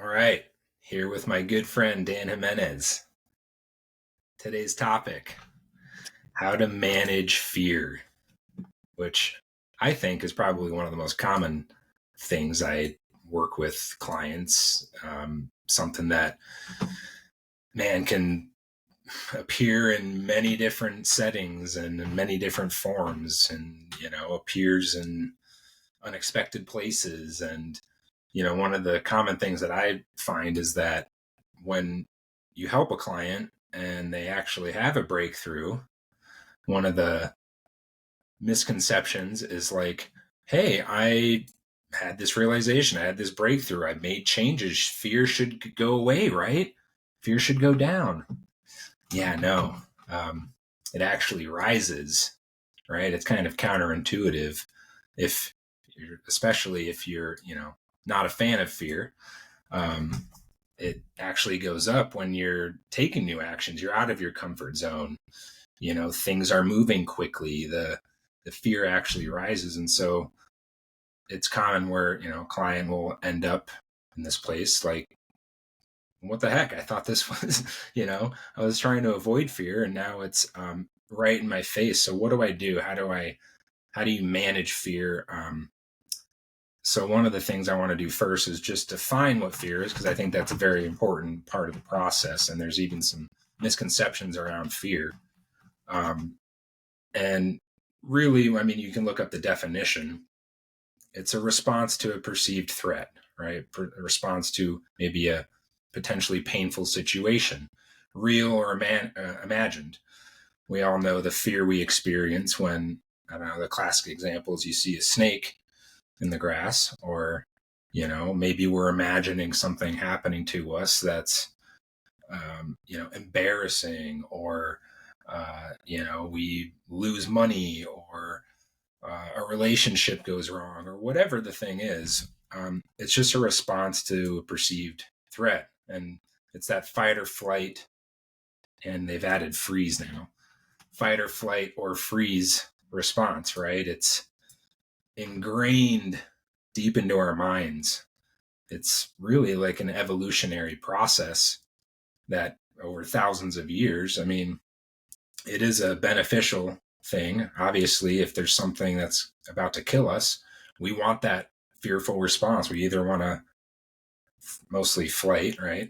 All right, here with my good friend Dan Jimenez. Today's topic, how to manage fear, which I think is probably one of the most common things I work with clients. Something that, man, can appear in many different settings and in many different forms, and, appears in unexpected places. And, one of the common things that I find is that when you help a client and they actually have a breakthrough, one of the misconceptions is like, hey, I had this realization, I had this breakthrough, I made changes, fear should go away, right? Fear should go down. Yeah, no. It actually rises, right? It's kind of counterintuitive especially if you're, not a fan of fear. It actually goes up when you're taking new actions. You're out of your comfort zone. Things are moving quickly. The fear actually rises. And so it's common where, a client will end up in this place like, what the heck? I thought this was, I was trying to avoid fear and now it's right in my face. So what do I do? How do you manage fear? So one of the things I want to do first is just define what fear is, because I think that's a very important part of the process. And there's even some misconceptions around fear. And really, I mean, you can look up the definition. It's a response to a perceived threat, right? A response to maybe a potentially painful situation, real or imagined. We all know the fear we experience when, I don't know, the classic example is you see a snake in the grass, or, maybe we're imagining something happening to us that's, embarrassing, or, we lose money, or a relationship goes wrong, or whatever the thing is. It's just a response to a perceived threat. And it's that fight or flight, and they've added freeze now. Fight or flight or freeze response, right? It's ingrained deep into our minds. It's really like an evolutionary process that over thousands of years, I mean, it is a beneficial thing. Obviously, if there's something that's about to kill us, we want that fearful response. We either want to mostly flight, right?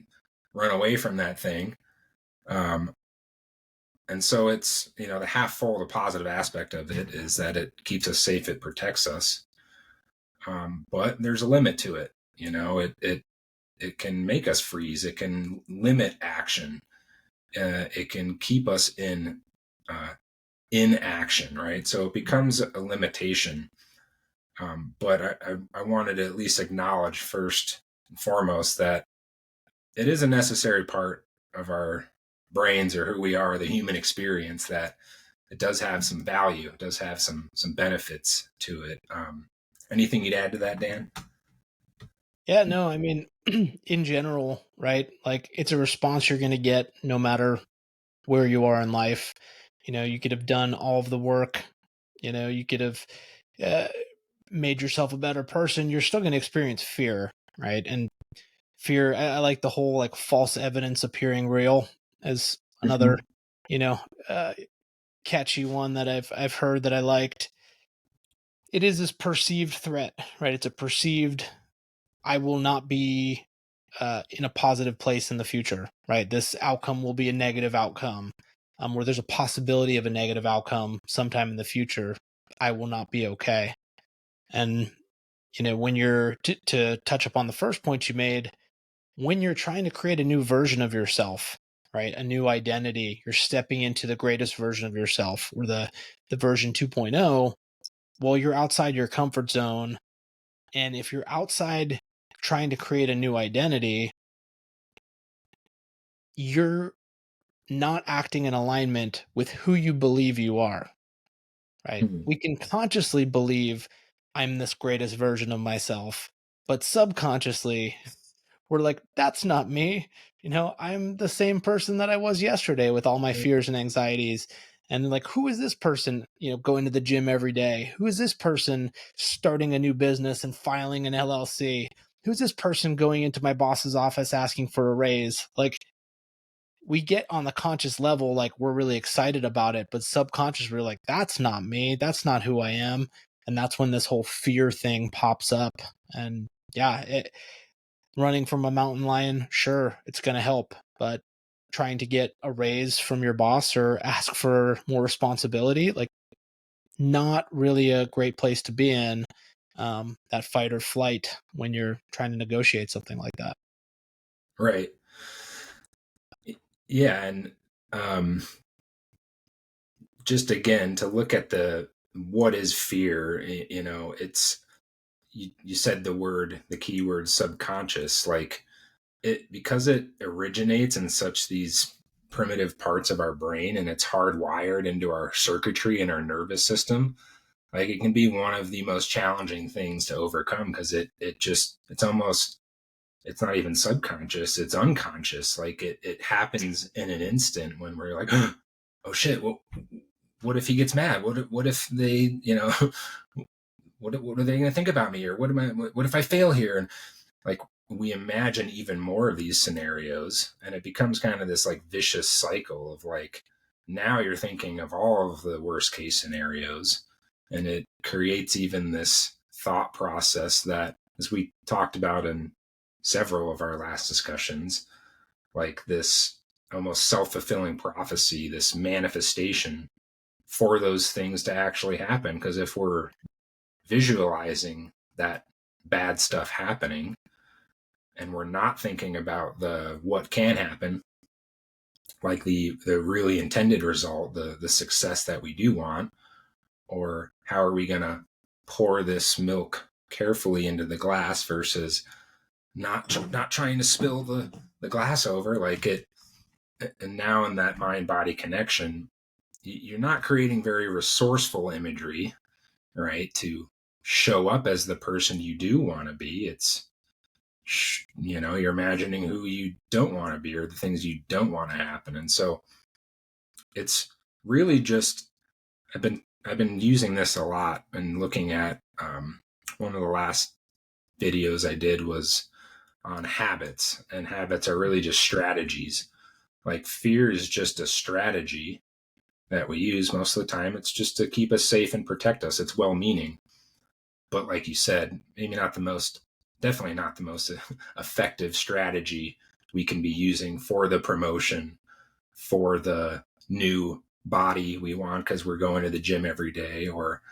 Run away from that thing. And so it's, the half full, the positive aspect of it is that it keeps us safe. It protects us. But there's a limit to it. It can make us freeze. It can limit action. It can keep us in action, right? So it becomes a limitation. But I wanted to at least acknowledge first and foremost that it is a necessary part of our brains, or who we are, the human experience, that it does have some value. It does have some benefits to it. Anything you'd add to that, Dan? Yeah, no, I mean, in general, right? Like, it's a response you're going to get no matter where you are in life. You could have done all of the work, you could have uh, made yourself a better person. You're still going to experience fear, right? And fear, I like the whole like false evidence appearing real as another, Mm-hmm. you know, uh, catchy one that I've heard that I liked. It is this perceived threat, right? It's a perceived, I will not be in a positive place in the future, right? This outcome will be a negative outcome, where there's a possibility of a negative outcome sometime in the future. I will not be okay. And, when you're, to touch upon the first point you made, when you're trying to create a new version of yourself, right? A new identity, you're stepping into the greatest version of yourself, or the version 2.0. Well, you're outside your comfort zone. And if you're outside trying to create a new identity, you're not acting in alignment with who you believe you are, right? Mm-hmm. We can consciously believe I'm this greatest version of myself, but subconsciously we're like, that's not me. I'm the same person that I was yesterday with all my fears and anxieties. And like, who is this person, going to the gym every day? Who is this person starting a new business and filing an LLC? who's this person going into my boss's office asking for a raise? Like, we get on the conscious level, like we're really excited about it, but subconscious, we're like, that's not me. That's not who I am. And that's when this whole fear thing pops up. And yeah, running from a mountain lion, sure, it's going to help. But trying to get a raise from your boss or ask for more responsibility, like, not really a great place to be in. That fight or flight when you're trying to negotiate something like that. Right. Yeah. And um, just again, to look at what is fear, it's, you said the keyword subconscious, like because it originates in such these primitive parts of our brain and it's hardwired into our circuitry and our nervous system. Like it can be one of the most challenging things to overcome because it's not even subconscious, it's unconscious. Like it happens in an instant when we're like, oh shit, what if he gets mad? What if they, what are they going to think about me? Or what if I fail here? And like we imagine even more of these scenarios, and it becomes kind of this like vicious cycle of like, now you're thinking of all of the worst case scenarios, and it creates even this thought process that, as we talked about in several of our last discussions, like this almost self-fulfilling prophecy, this manifestation for those things to actually happen. Because if we're visualizing that bad stuff happening and we're not thinking about the what can happen, like the really intended result, the success that we do want, or how are we going to pour this milk carefully into the glass versus not trying to spill the glass over, like it. And now in that mind body connection, you're not creating very resourceful imagery, right, to show up as the person you do want to be. It's, you're imagining who you don't want to be or the things you don't want to happen. And so it's really just, I've been using this a lot and looking at, one of the last videos I did was on habits, and habits are really just strategies. Like fear is just a strategy that we use most of the time. It's just to keep us safe and protect us. It's well meaning, but like you said, definitely not the most effective strategy we can be using for the promotion, for the new body we want because we're going to the gym every day, or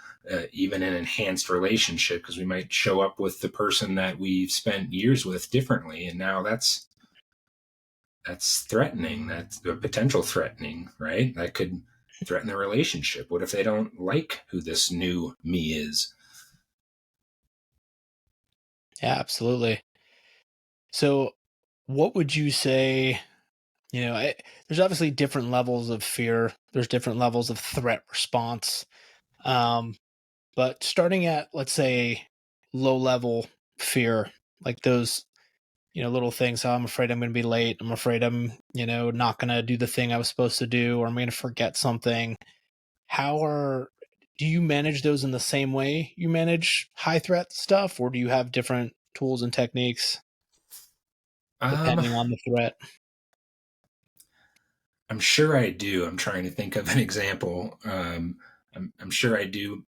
even an enhanced relationship because we might show up with the person that we've spent years with differently, and now that's threatening. That's a potential threatening, right? That could threaten the relationship. What if they don't like who this new me is? Yeah, absolutely. So, what would you say? There's obviously different levels of fear. There's different levels of threat response. Um, but starting at, let's say, low level fear, like those, little things. Oh, I'm afraid I'm going to be late. I'm afraid I'm, not going to do the thing I was supposed to do, or I'm going to forget something. Do you manage those in the same way you manage high threat stuff, or do you have different tools and techniques Um, depending on the threat? I'm sure I do. I'm trying to think of an example. I'm sure I do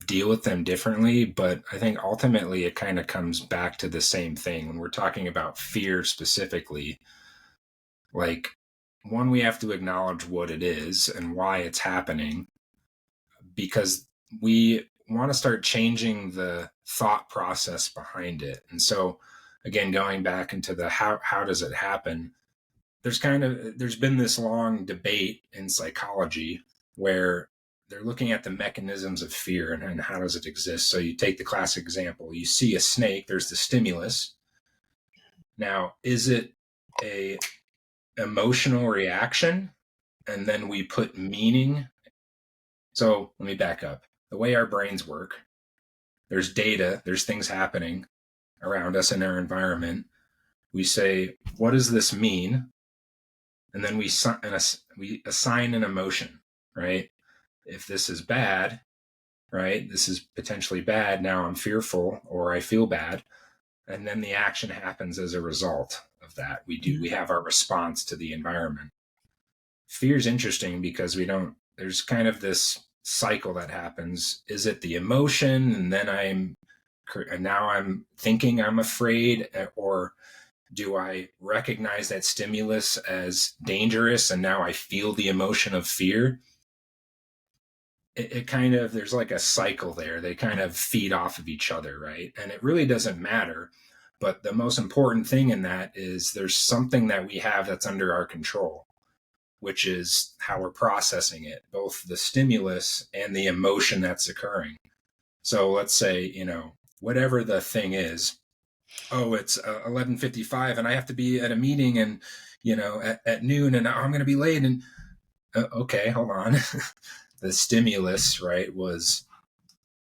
deal with them differently, but I think ultimately it kind of comes back to the same thing when we're talking about fear specifically. Like, one, we have to acknowledge what it is and why it's happening, because we want to start changing the thought process behind it. And so, again, going back into the how does it happen? There's been this long debate in psychology where they're looking at the mechanisms of fear and how does it exist. So you take the classic example, you see a snake, there's the stimulus. Now, is it a emotional reaction and then we put meaning? So let me back up. The way our brains work, there's data, there's things happening around us in our environment. We say, what does this mean? And then we assign an emotion, right? If this is bad, right? This is potentially bad. Now I'm fearful or I feel bad. and then the action happens as a result of that. We Mhm. have our response to the environment. Fear is interesting because we don't, there's kind of this cycle that happens. Is it the emotion, and then now I'm thinking I'm afraid, or do I recognize that stimulus as dangerous and now I feel the emotion of fear? It kind of, there's like a cycle there. They kind of feed off of each other, right? And it really doesn't matter. But the most important thing in that is there's something that we have that's under our control, which is how we're processing it, both the stimulus and the emotion that's occurring. So let's say, whatever the thing is, oh, it's 11:55 and I have to be at a meeting and, at noon, and I'm going to be late. And okay, hold on. The stimulus, right, was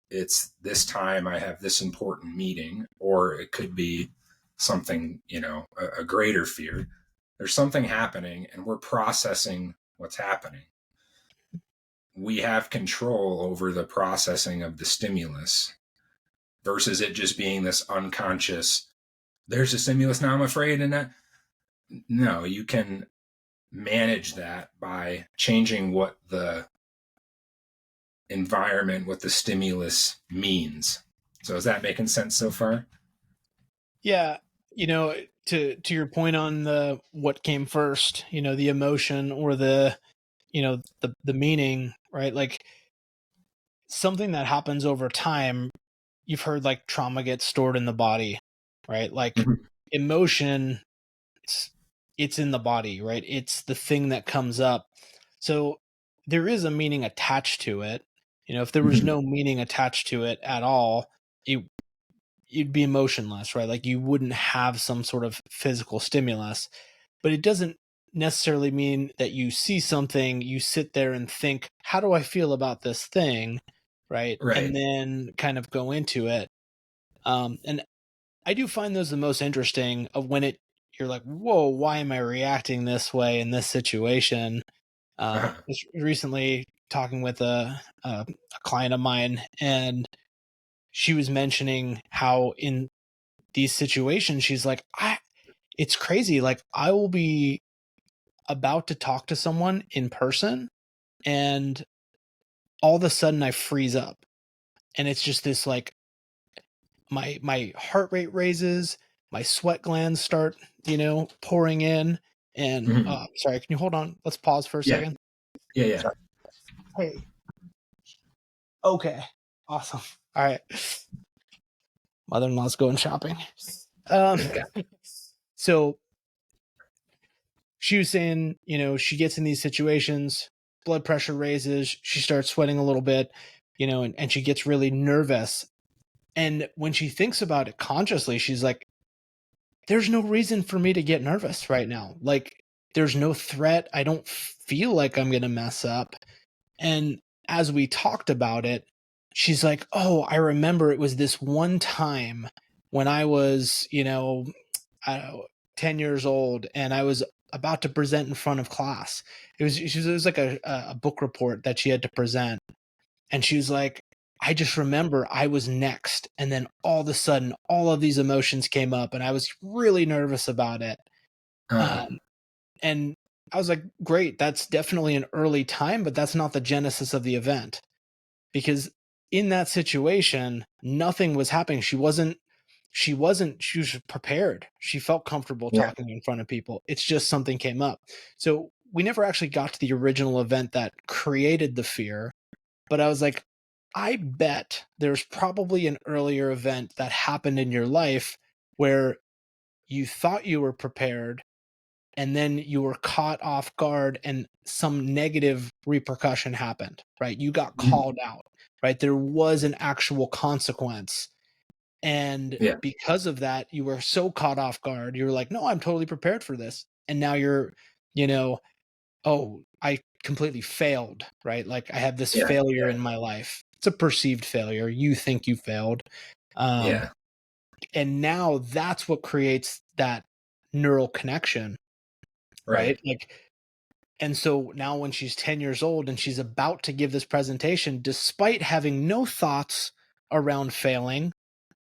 it's this time I have this important meeting, or it could be something, a greater fear. There's something happening and we're processing what's happening. We have control over the processing of the stimulus versus it just being this unconscious, there's a stimulus, now I'm afraid. And that, no, you can manage that by changing what the environment, what the stimulus means. So is that making sense so far? Yeah, to your point on the what came first, the emotion or the meaning, right? Like something that happens over time, you've heard like trauma gets stored in the body, right? Like Mm-hmm. emotion, it's it's in the body, right? It's the thing that comes up. So there is a meaning attached to it. If there was Mm-hmm. no meaning attached to it at all, it you'd be emotionless, right? Like you wouldn't have some sort of physical stimulus. But it doesn't necessarily mean that you see something, you sit there and think, how do I feel about this thing? Right. And Right. then kind of go into it. And I do find those the most interesting of when you're like, whoa, why am I reacting this way in this situation? Uh-huh. Just recently talking with a client of mine, and she was mentioning how in these situations, she's like, it's crazy. Like I will be about to talk to someone in person, and all of a sudden I freeze up, and it's just this like my heart rate raises, my sweat glands start pouring in. And Mm-hmm. sorry, can you hold on, let's pause for a Yeah. second. Yeah. Yeah. Sorry. Hey. Okay, awesome. All right, mother-in-law's going shopping. um Okay. so she was saying, she gets in these situations, blood pressure raises, she starts sweating a little bit, and she gets really nervous. And when she thinks about it consciously, she's like, there's no reason for me to get nervous right now. Like, there's no threat. I don't feel like I'm going to mess up. And as we talked about it, she's like, oh, I remember it was this one time when I was, I don't know, 10 years old, and I was about to present in front of class. It was like a book report that she had to present. And she was like, I just remember I was next. And then all of a sudden, all of these emotions came up, and I was really nervous about it. Uh-huh. Um, and I was like, great, that's definitely an early time, but that's not the genesis of the event. Because in that situation, nothing was happening. She was prepared. She felt comfortable Yeah. talking in front of people. It's just something came up. So we never actually got to the original event that created the fear. But I was like, I bet there's probably an earlier event that happened in your life where you thought you were prepared, and then you were caught off guard and some negative repercussion happened, right? You got Mhm. called out, right? There was an actual consequence. And Yeah. because of that, you were so caught off guard. You were like, no, I'm totally prepared for this. And now you're, you know, oh, I completely failed, right? Like I have this Yeah. failure Yeah. in my life. It's a perceived failure. You think you failed. Um, Yeah. and now that's what creates that neural connection, Right. right? Like, and so now when she's 10 years old and she's about to give this presentation, despite having no thoughts around failing,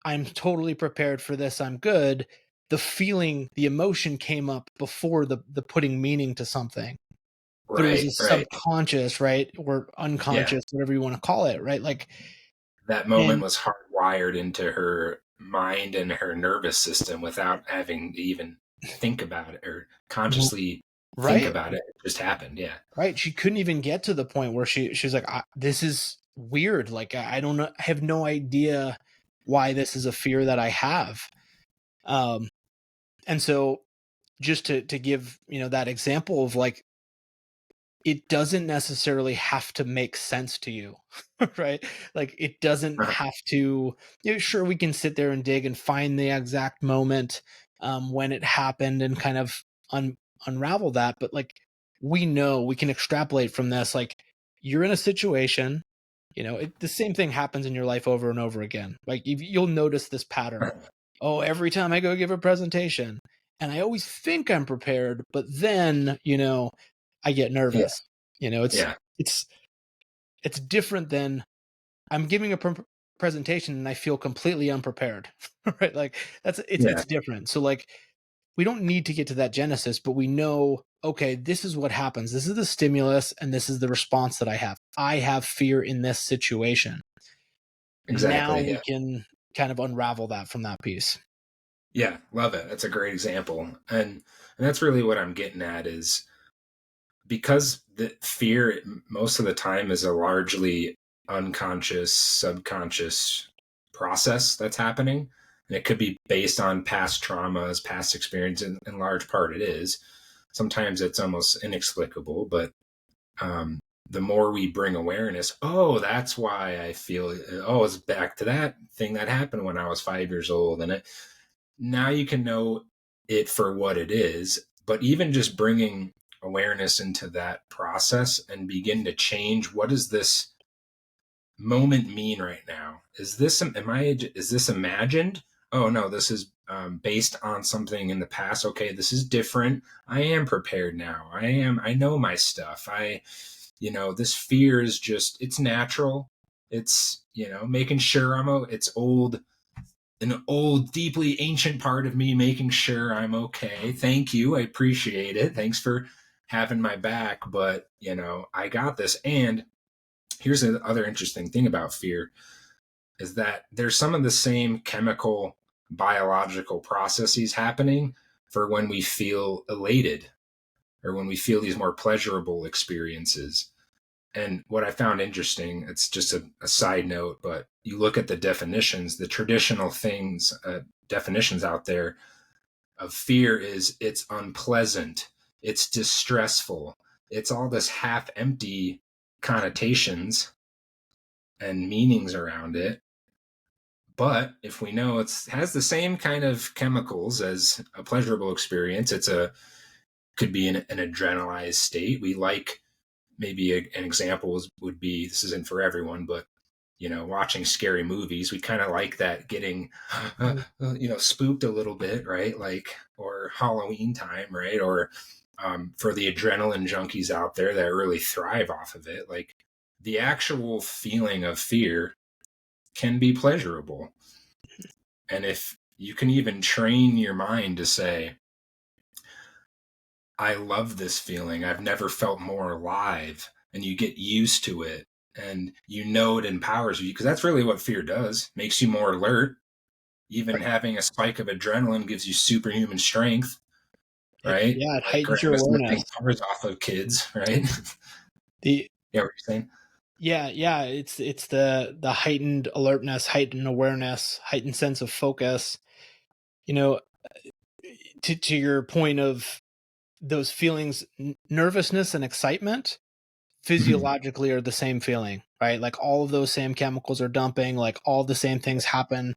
I'm totally prepared for this, I'm good, the feeling, the emotion came up before the putting meaning to something. But it was a Right, right. subconscious, right? Or Yeah. unconscious, whatever you wanna call it, right? Like, That moment and was hardwired into her mind and her nervous system without having to even think about it or consciously think right, about it. It just happened. Yeah. right. She couldn't even get to the point where she's like, "This is weird. Like, I don't know. I have no idea why this is a fear that I have." Um, and so just to give that example of like it doesn't necessarily have to make sense to you, right? Like it doesn't Uh-huh. have to, sure, we can sit there and dig and find the exact moment when it happened and kind of unravel that. But like we know we can extrapolate from this. Like you're in a situation, the same thing happens in your life over and over again. Like you'll notice this pattern. Oh, every time I go give a presentation, and I always think I'm prepared, but then, I get Yeah. nervous. It's Yeah. it's it's different than I'm giving a presentation and I feel completely unprepared, right? Like that's Yeah. it's different. So like we don't need to get to that genesis, but we know, okay, this is what happens. This is the stimulus and this is the response that I have. I have fear in this situation. Now Exactly. we Yeah. can kind of unravel that from that piece. Yeah. Love it. That's a great example. And that's really what I'm getting at is because the fear most of the time is a largely unconscious, subconscious process that's happening. And it could be based on past traumas, past experience, in large part it is. Sometimes it's almost inexplicable, but the more we bring awareness, oh, that's why I feel, oh, it's back to that thing that happened when I was 5 years old. And now you can know it for what it is. But even just bringing awareness into that process and begin to change, what does this moment mean right now? Is this imagined? Oh no, this is based on something in the past. Okay, this is different. I am prepared now. I know my stuff. This fear is just, it's natural. It's, making sure it's an old, deeply ancient part of me making sure I'm okay. Thank you. I appreciate it. Thanks for having my back. But, I got this. And here's the other interesting thing about fear is that there's some of the same chemical, biological processes happening for when we feel elated or when we feel these more pleasurable experiences. And what I found interesting, it's just a side note, but you look at the definitions, the traditional definitions out there of fear is it's unpleasant, it's distressful, it's all this half empty connotations and meanings around it. But if we know it has the same kind of chemicals as a pleasurable experience, could be an adrenalized state. We like maybe an example would be, this isn't for everyone, but watching scary movies, we kind of like that getting spooked a little bit, right? Like, or Halloween time, right? Or for the adrenaline junkies out there that really thrive off of it, like the actual feeling of fear can be pleasurable. And if you can even train your mind to say, I love this feeling. I've never felt more alive. And you get used to it and it empowers you because that's really what fear does. Makes you more alert. Even having a spike of adrenaline gives you superhuman strength, right? Yeah, it Like heightens your Gravis awareness. lifting cars off of kids, right? The Yeah, what you're saying? Yeah, it's the heightened alertness, heightened awareness, heightened sense of focus. You know, to your point of those feelings, nervousness and excitement Mhm. physiologically are the same feeling, right? Like all of those same chemicals are dumping, like all the same things happen,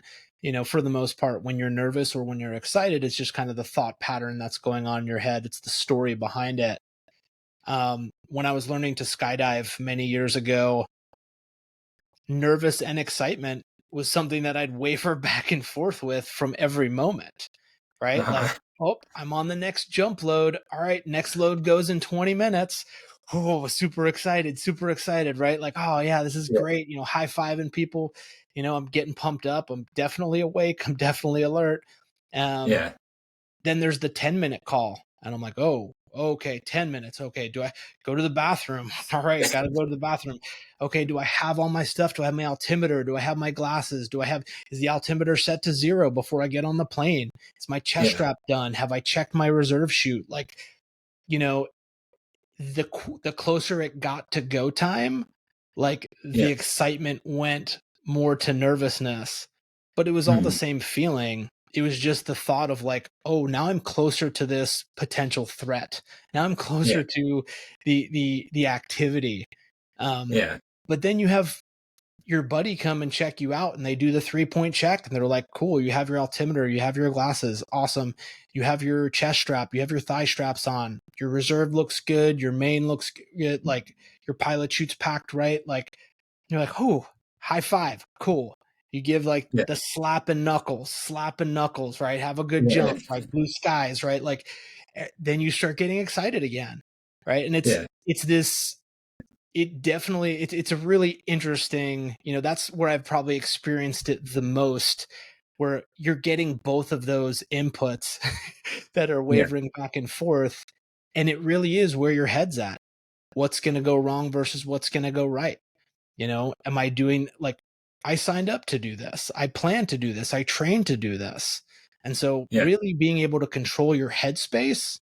for the most part when you're nervous or when you're excited. It's just kind of the thought pattern that's going on in your head. It's the story behind it. When I was learning to skydive many years ago, nervous and excitement was something that I'd waver back and forth with from every moment, right? Like, Uh-huh. oh, I'm on the next jump load. All right, next load goes in 20 minutes. Oh, super excited, right? Like, oh yeah, this is Yeah. great. High fiving people, I'm getting pumped up. I'm definitely awake. I'm definitely alert. Um, Yeah. then there's the 10-minute call. And I'm like, oh, okay, 10 minutes. Okay. Do I go to the bathroom? All right. Got to go to the bathroom. Okay. Do I have all my stuff? Do I have my altimeter? Do I have my glasses? Is the altimeter set to 0 before I get on the plane? Is my chest Yeah. strap done? Have I checked my reserve chute? Like, you know, the closer it got to go time, like Yeah. the excitement went more to nervousness, but it was all the Mhm. same feeling. It was just the thought of like, oh, now I'm closer to this potential threat. Now I'm Yeah. closer to the activity. Um, Yeah. but then you have your buddy come and check you out and they do the 3-point check and they're like, cool, you have your altimeter, you have your glasses, awesome, you have your chest strap, you have your thigh straps on, your reserve looks good, your main looks good, like your pilot chute's packed right, like you're like, oh, high five, cool. You give like Yeah. the slap and knuckles, right? Have a good Yeah. jump, right? Blue skies, right? Like then you start getting excited again, right? And Yeah. it's this it definitely it's a really interesting, that's where I've probably experienced it the most, where you're getting both of those inputs that are Yeah. wavering back and forth, and it really is where your head's at. What's going to go wrong versus what's going to go right? Am I doing like I signed up to do this? I plan to do this. I trained to do this. And so Yeah. really being able to control your headspace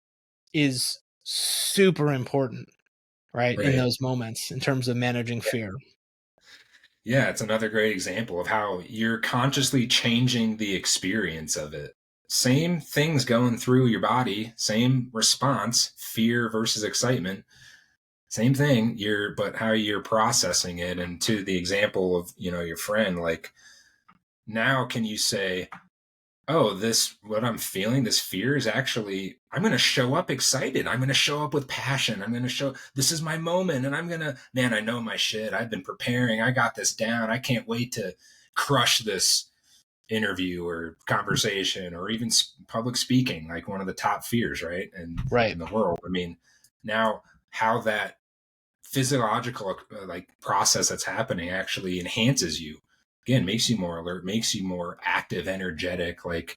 is super important, right? In Right. those moments in terms of managing fear. Yeah, it's another great example of how you're consciously changing the experience of it. Same things going through your body, same response, fear versus excitement, same thing. But how you're processing it. And to the example of, your friend, like now can you say, oh, this, what I'm feeling, this fear is actually, I'm going to show up excited. I'm going to show up with passion. I'm going to show, this is my moment. And I'm going to, man, I know my shit. I've been preparing. I got this down. I can't wait to crush this interview or conversation or even public speaking, like one of the top fears, right? And Right. in the world. I mean, now how that physiological like process that's happening actually enhances you, again, makes you more alert, makes you more active, energetic, like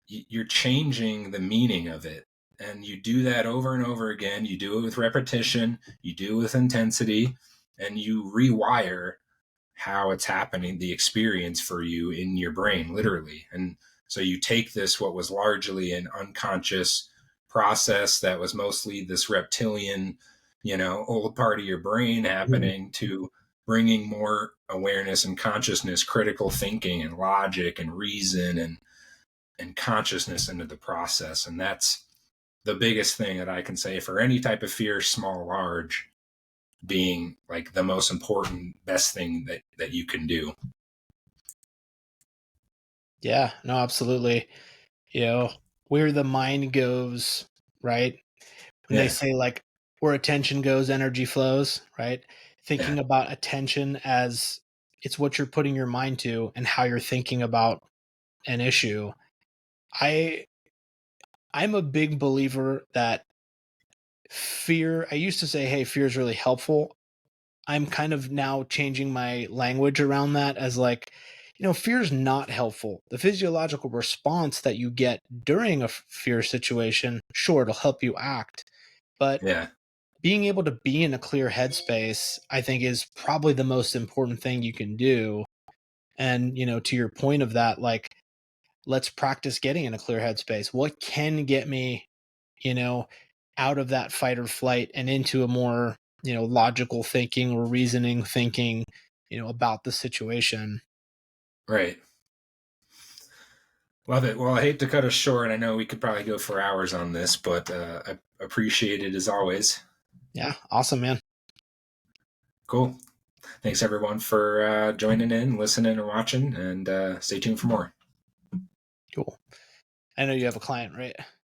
you're changing the meaning of it. And you do that over and over again. You do it with repetition, you do it with intensity, and you rewire how it's happening, the experience for you in your brain, literally. And so you take this, what was largely an unconscious process that was mostly this reptilian, old part of your brain happening, to bringing more awareness and consciousness, critical thinking and logic and reason and consciousness into the process. And that's the biggest thing that I can say for any type of fear, small, large, being like the most important, best thing that you can do. Yeah, no, absolutely. You know, where the mind goes, right? When they Yeah. say like where attention goes, energy flows, right? Yeah. Thinking about attention as it's what you're putting your mind to and how you're thinking about an issue. I I'm a big believer that fear, I used to say, hey, fear is really helpful. I'm kind of now changing my language around that as like, fear is not helpful. The physiological response that you get during a fear situation, sure, it'll help you act, but Yeah. being able to be in a clear headspace, I think, is probably the most important thing you can do. And, to your point of that, like, let's practice getting in a clear headspace. What can get me, you know, out of that fight or flight and into a more, logical thinking or reasoning thinking, about the situation. Right. Love it. Well, I hate to cut us short. I know we could probably go for hours on this, but I appreciate it as always. Yeah. Awesome, man. Cool. Thanks everyone for joining in, listening, and watching, and stay tuned for more. Cool. I know you have a client, right?